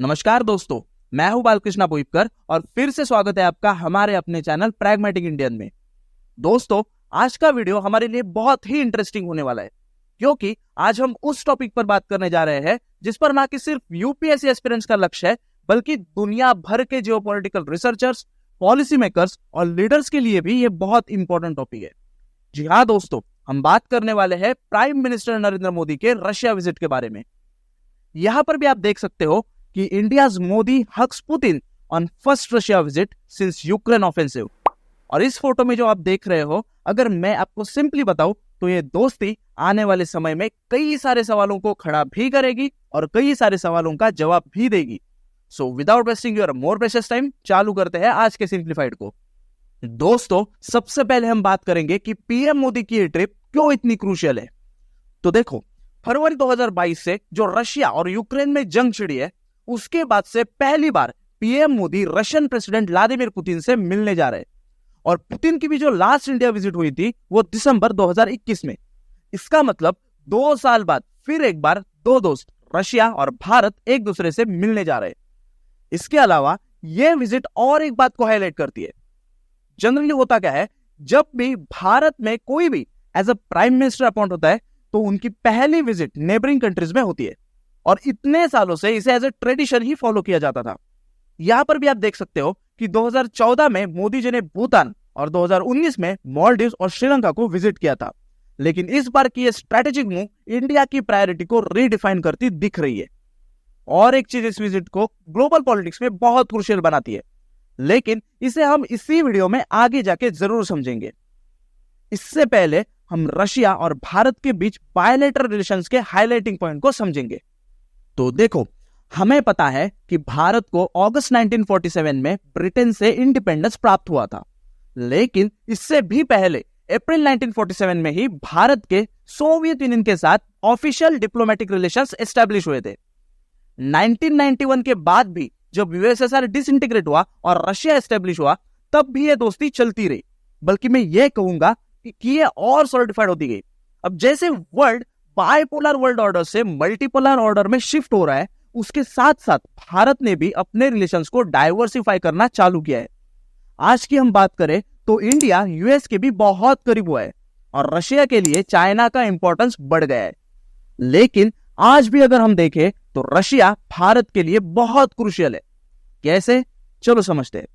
नमस्कार दोस्तों, मैं हूं बालकृष्ण बोईपकर और फिर से स्वागत है आपका हमारे अपने चैनल प्रैग्मेटिक इंडियन में। दोस्तों, आज का वीडियो हमारे लिए बहुत ही इंटरेस्टिंग होने वाला है क्योंकि आज हम उस टॉपिक पर बात करने जा रहे हैं जिस पर ना कि सिर्फ यूपीएससी एस्पिरेंट्स का लक्ष्य है बल्कि दुनिया भर के जियोपॉलिटिकल रिसर्चर्स, पॉलिसी मेकर्स और लीडर्स के लिए भी ये बहुत इंपॉर्टेंट टॉपिक है। जी हाँ दोस्तों, हम बात करने वाले हैं प्राइम मिनिस्टर नरेंद्र मोदी के रशिया विजिट के बारे में। यहां पर भी आप देख सकते हो कि India's Modi hugs Putin on first Russia visit since Ukraine offensive. और इस फोटो में जो आप देख रहे हो, अगर मैं आपको सिंपली बताऊं तो ये दोस्ती आने वाले समय में कई सारे सवालों को खड़ा भी करेगी और कई सारे सवालों का जवाब भी देगी। So without wasting your more precious time, चालू करते हैं आज के सिंप्लीफाइड को। दोस्तों, सबसे पहले हम बात करेंगे कि पीएम मोदी की ये ट्रिप क्यों इतनी क्रूशियल है। तो देखो, फरवरी 2022 से जो रशिया और यूक्रेन में जंग छिड़ी है, उसके बाद से पहली बार PM Modi Russian president Vladimir Putin से मिलने जा रहे हैं। और पुतिन की भी जो लास्ट इंडिया विजिट हुई थी वो दिसंबर 2021 में। इसका मतलब 2 साल बाद फिर एक बार दो दोस्त रशिया और भारत एक दूसरे से मिलने जा रहे हैं। इसके अलावा यह विजिट और एक बात को हाईलाइट करती है। जनरली होता क्या है, जब भी भारत में कोई भी as a prime minister appoint होता है तो उनकी पहली विजिट नेबरिंग कंट्रीज में होती है और इतने सालों से इसे एज ए ट्रेडिशन ही फॉलो किया जाता था। यहां पर भी आप देख सकते हो कि 2014 में मोदी जी ने भूटान और 2019 में मालदीव्स और श्रीलंका को विजिट किया था। लेकिन इस बार की ये स्ट्रैटेजिक मूव इंडिया की प्रायोरिटी को रीडिफाइन करती दिख रही है। और एक चीज इस विजिट को ग्लोबल पॉलिटिक्स में बहुत क्रूशियल बनाती है, लेकिन इसे हम इसी वीडियो में आगे जाके जरूर समझेंगे। इससे पहले हम रशिया और भारत के बीच बायलैटरल रिलेशंस के हाईलाइटिंग पॉइंट को समझेंगे। तो देखो, हमें पता है कि भारत को अगस्त 1947 में ब्रिटेन से इंडिपेंडेंस प्राप्त हुआ था, लेकिन इससे भी पहले अप्रैल 1947 में ही भारत के सोवियत यूनियन के साथ ऑफिशियल डिप्लोमेटिक रिलेशंस एस्टैब्लिश हुए थे। 1991 के बाद भी जब यूएसएसआर डिसइंटीग्रेट हुआ और रशिया एस्टैब्लिश हुआ, तब भी यह दोस्ती चलती रही, बल्कि मैं यह कहूंगा कि ये और सॉलिडिफाइड होती गई। अब जैसे वर्ल्ड बाइपोलर वर्ल्ड ऑर्डर से मल्टीपोलर ऑर्डर में शिफ्ट हो रहा है, उसके साथ साथ भारत ने भी अपने रिलेशंस को डाइवर्सिफाई करना चालू किया है। आज की हम बात करें तो इंडिया यूएस के भी बहुत करीब हुआ है और रशिया के लिए चाइना का इंपॉर्टेंस बढ़ गया है। लेकिन आज भी अगर हम देखें तो रशिया भारत के लिए बहुत क्रूशियल है। कैसे, चलो समझते हैं।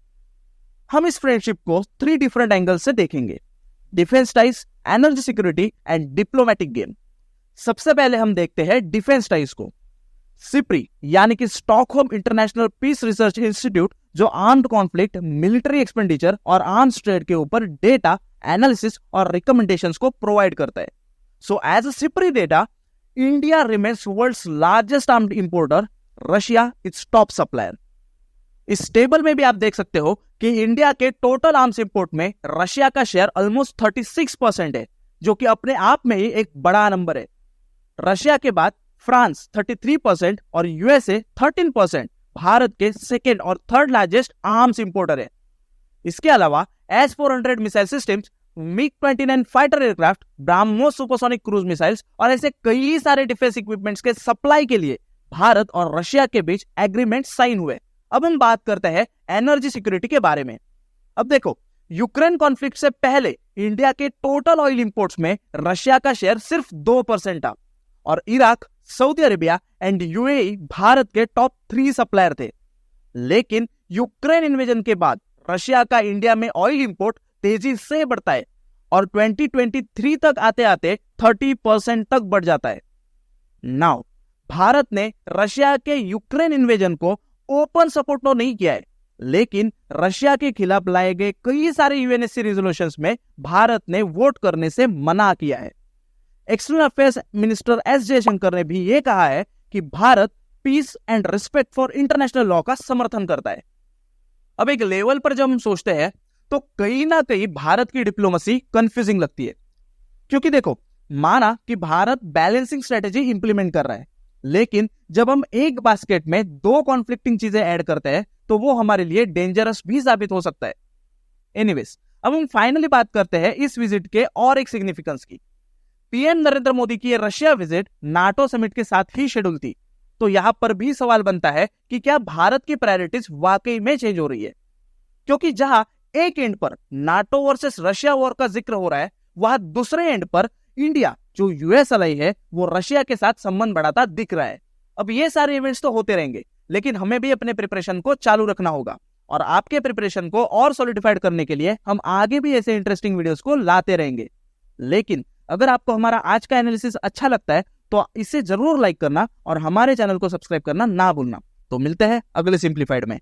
हम इस फ्रेंडशिप को 3 डिफरेंट एंगल से देखेंगे: defence ties, energy security and diplomatic game. सबसे पहले हम देखते हैं डिफेंस टाइज को। सिप्री यानी कि Stockholm International Peace Research Institute, जो आर्म्ड कॉन्फ्लिक्ट, मिलिट्री एक्सपेंडिचर और आर्म्स ट्रेड के ऊपर डेटा, एनालिसिस और रिकमेंडेशंस को प्रोवाइड करता है। So as a SIPRI data, India remains world's largest armed importer, Russia its top supplier. इस टेबल में भी आप देख सकते हो कि इंडिया के टोटल आर्म्स इंपोर्ट में रशिया का शेयर ऑलमोस्ट 36% है, जो कि अपने आप में ही एक बड़ा नंबर है। रशिया के बाद फ्रांस 33% और यूएसए 13% भारत के सेकेंड और थर्ड लार्जेस्ट आर्म्स इंपोर्टर है। इसके अलावा S-400 missile systems, MiG-29 fighter aircraft, BrahMos supersonic cruise missiles और ऐसे कई सारे डिफेंस इक्विपमेंट्स के सप्लाई के लिए भारत और रशिया के बीच एग्रीमेंट साइन हुए। अब हम बात करते हैं एनर्जी सिक्योरिटी के बारे में। अब देखो, यूक्रेन कॉन्फ्लिक्ट से पहले इंडिया के टोटल ऑयल इंपोर्ट्स में रशिया का शेयर सिर्फ 2% था और Iraq, Saudi Arabia and UAE Bharat के टॉप 3 सप्लायर थे। लेकिन यूक्रेन इन्वेजन के बाद रशिया का इंडिया में ऑयल इंपोर्ट तेजी से बढ़ता है और 2023 तक आते आते 30% तक बढ़ जाता है। नाउ, भारत ने रशिया के यूक्रेन इन्वेजन को ओपन सपोर्ट तो नहीं किया है, लेकिन रशिया के खिलाफ लाए गए कई सारे यूएनएससी रेजोल्यूशंस में भारत ने वोट करने से मना किया है। External affairs minister S Jaishankar ने भी यह कहा है कि Bharat peace and respect for international law का समर्थन करता है। अब एक लेवल पर जब हम सोचते हैं तो कहीं ना कहीं भारत की डिप्लोमेसी कंफ्यूजिंग लगती है, क्योंकि देखो, माना कि भारत बैलेंसिंग स्ट्रेटेजी इंप्लीमेंट कर रहा है, लेकिन जब हम एक बास्केट में 2 कॉन्फ्लिक्टिंग चीजें ऐड करते हैं तो वो हमारे लिए डेंजरस भी साबित हो सकता है। एनीवेज, अब हम फाइनली बात करते हैं इस विजिट के और एक सिग्निफिकेंस की। पीएम नरेंद्र मोदी की रशिया विजिट नाटो समिट के साथ ही शेड्यूल थी, तो यहाँ पर भी सवाल बनता है कि क्या भारत की प्रायोरिटीज वाकई में चेंज हो रही है? क्योंकि जहां एक एंड पर नाटो वर्सेस रशिया वॉर का जिक्र हो रहा है, वहां दूसरे एंड पर इंडिया जो यूएस अलाई है वो रशिया के साथ संबंध बढ़ाता दिख रहा है। अब ये सारे इवेंट्स तो होते रहेंगे, लेकिन हमें भी अपने प्रिपरेशन को चालू रखना होगा और आपके प्रिपरेशन को और सॉलिडिफाइड करने के लिए हम आगे भी ऐसे इंटरेस्टिंग वीडियोस को लाते रहेंगे। लेकिन अगर आपको हमारा आज का एनालिसिस अच्छा लगता है तो इसे जरूर लाइक करना और हमारे चैनल को सब्सक्राइब करना ना भूलना। तो मिलते हैं अगले सिंप्लीफाइड में।